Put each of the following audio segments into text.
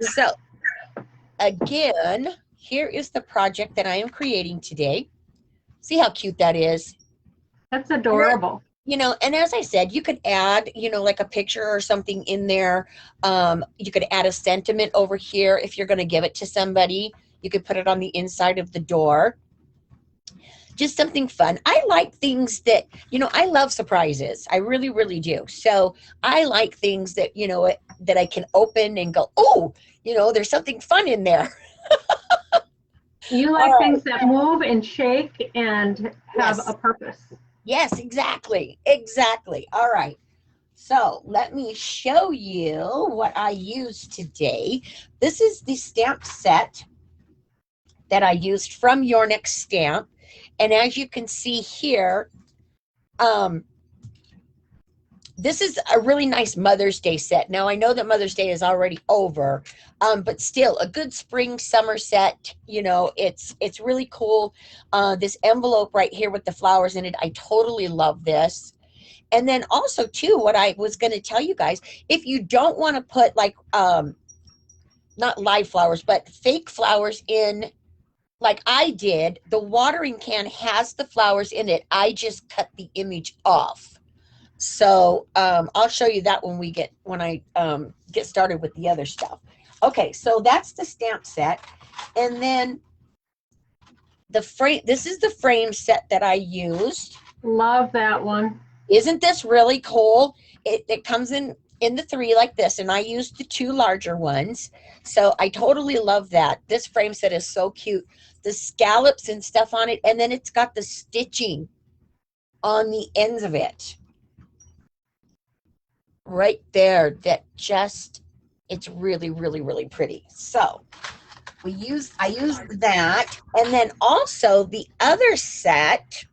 So again, here is the project that I am creating today. See how cute that is? That's adorable. You know, and as I said, you could add, you know, like a picture or something in there. You could add a sentiment over here if you're going to give it to somebody. You could put it on the inside of the door. Just something fun. I like things that, you know, I love surprises. I really, really do. So I like things that, you know, that I can open and go, oh, you know, there's something fun in there. You All like right. things that move and shake and have a Yes. purpose. Yes, exactly. Exactly. All right. So let me show you what I used today. This is the stamp set that I used from Your Next Stamp. And as you can see here, um, this is a really nice Mother's Day set. Now, I know that Mother's Day is already over, but still a good spring summer set. You know, it's really cool. This envelope right here with the flowers in it, I totally love this. And then also too, what I was going to tell you guys, if you don't want to put like not live flowers, but fake flowers in like I did, the watering can has the flowers in it. I just cut the image off. So I'll show you that when I get started with the other stuff. Okay, so that's the stamp set. And then the frame, this is the frame set that I used. Love that one. Isn't this really cool? It comes in the 3 like this, and I used the 2 larger ones. So I totally love that. This frame set is so cute. The scallops and stuff on it, and then it's got the stitching on the ends of it. Right there, that just, it's really, really, really pretty. So I used that, and then also the other set.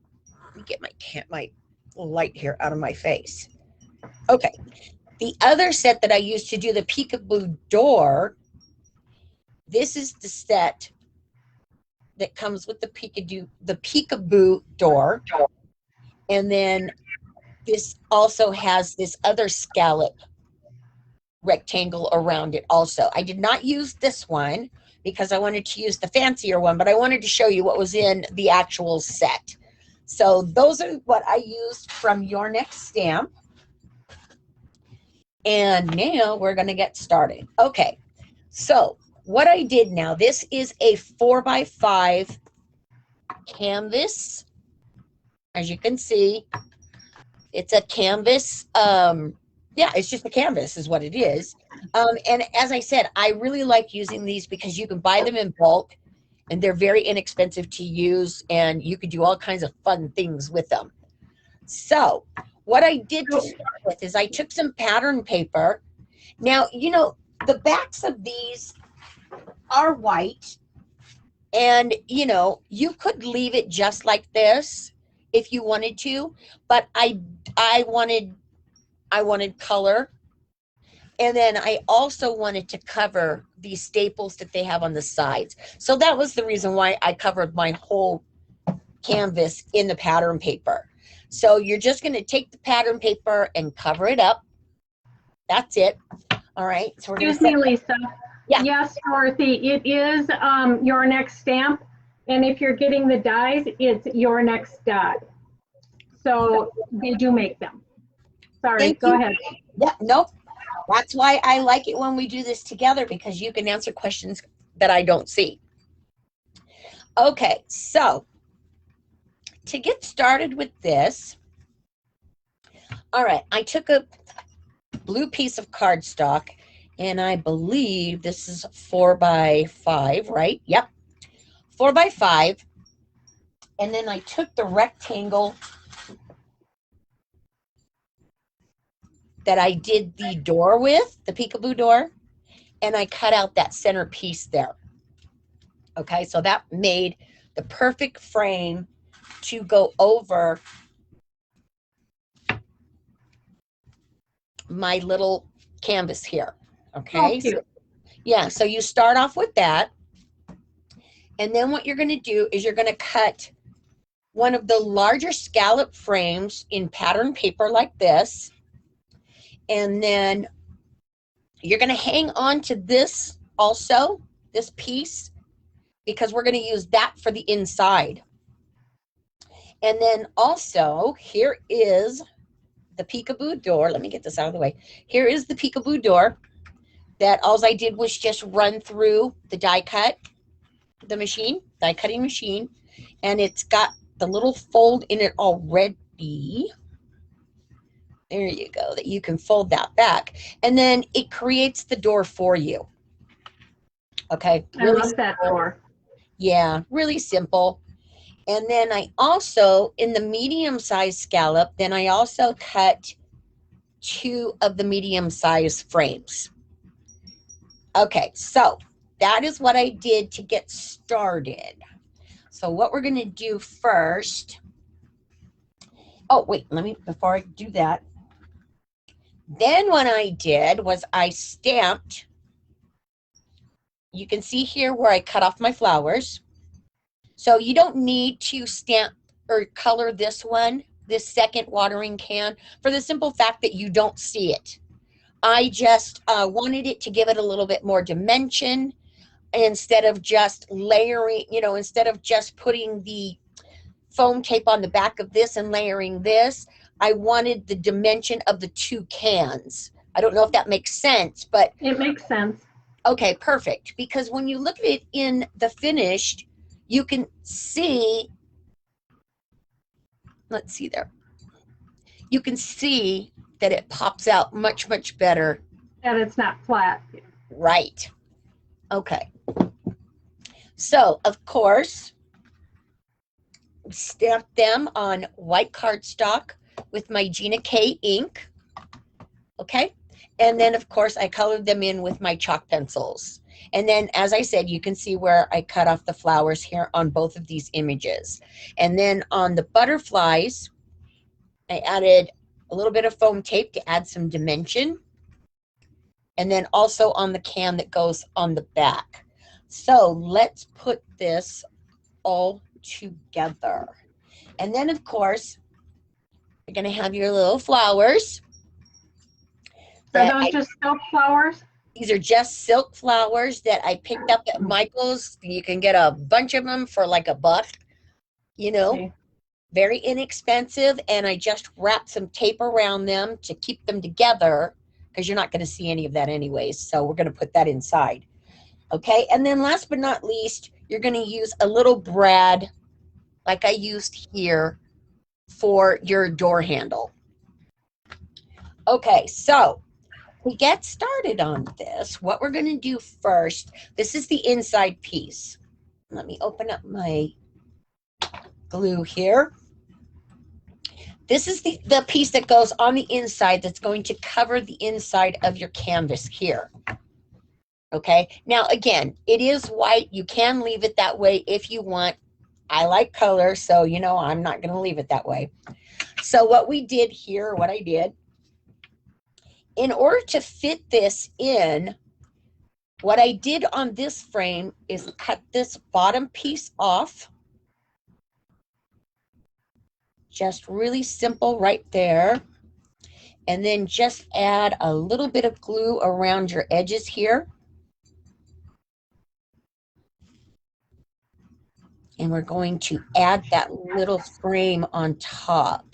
Let me get my light here out of my face. Okay, the other set that I used to do the peekaboo door. This is the set that comes with the peekaboo door, and then this also has this other scallop rectangle around it also. I did not use this one because I wanted to use the fancier one, but I wanted to show you what was in the actual set. So those are what I used from Your Next Stamp. And now we're going to get started. Okay, so what I did now, this is a 4x5 canvas. As you can see, it's a canvas. Yeah, it's just a canvas is what it is. And as I said, I really like using these because you can buy them in bulk and they're very inexpensive to use, and you could do all kinds of fun things with them. So what I did to start with is I took some pattern paper. Now, you know, the backs of these are white, and, you know, you could leave it just like this if you wanted to, but I wanted color. And then I also wanted to cover these staples that they have on the sides. So that was the reason why I covered my whole canvas in the pattern paper. So you're just going to take the pattern paper and cover it up. That's it. All right. So we're going to Excuse me, Lisa. Yeah. Yes, Dorothy, it is Your Next Stamp. And if you're getting the dies, it's Your Next Die. So they do make them. Sorry, go ahead. Yeah, nope. That's why I like it when we do this together, because you can answer questions that I don't see. Okay, so to get started with this, all right, I took a blue piece of cardstock, and I believe this is 4x5, right? Yep, 4x5. And then I took the rectangle that I did the door with, the peekaboo door, and I cut out that center piece there. Okay, so that made the perfect frame to go over my little canvas here. Okay, so, yeah, so you start off with that, and then what you're going to do is you're going to cut one of the larger scallop frames in pattern paper like this, and then you're going to hang on to this also, this piece, because we're going to use that for the inside. And then also, here is the peekaboo door. Let me get this out of the way. Here is the peekaboo door that all I did was just run through the die cutting machine, and it's got the little fold in it already. There you go, that you can fold that back, and then it creates the door for you. Okay, really I love that door. Yeah, really simple. And then I also, in the medium size scallop, then I also cut 2 of the medium size frames. Okay, so that is what I did to get started. So what we're going to do first, oh wait, before I do that, then what I did was I stamped, you can see here where I cut off my flowers. So you don't need to stamp or color this one, this second watering can, for the simple fact that you don't see it. I just wanted it to give it a little bit more dimension instead of just layering, instead of just putting the foam tape on the back of this and layering this. I wanted the dimension of the 2 cans. I don't know if that makes sense, but it makes sense. Okay, perfect. Because when you look at it in the finished, you can see, let's see there. You can see that it pops out much, much better. That it's not flat. Right. Okay. So, of course, stamp them on white cardstock with my Gina K ink. Okay. And then, of course, I colored them in with my chalk pencils. And then, as I said, you can see where I cut off the flowers here on both of these images. And then on the butterflies, I added a little bit of foam tape to add some dimension. And then also on the can that goes on the back. So let's put this all together. And then, of course, you're going to have your little flowers. Are those just silk flowers? These are just silk flowers that I picked up at Michael's. You can get a bunch of them for like $1, okay. Very inexpensive. And I just wrapped some tape around them to keep them together because you're not going to see any of that anyways. So we're going to put that inside. Okay. And then last but not least, you're going to use a little brad like I used here for your door handle. Okay. So we get started on this, what we're going to do first, this is the inside piece. Let me open up my glue here. This is the piece that goes on the inside that's going to cover the inside of your canvas here. Okay, now again, it is white. You can leave it that way if you want. I like color, so I'm not going to leave it that way. So what we did here, what I did, in order to fit this in, what I did on this frame is cut this bottom piece off. Just really simple right there. And then just add a little bit of glue around your edges here. And we're going to add that little frame on top.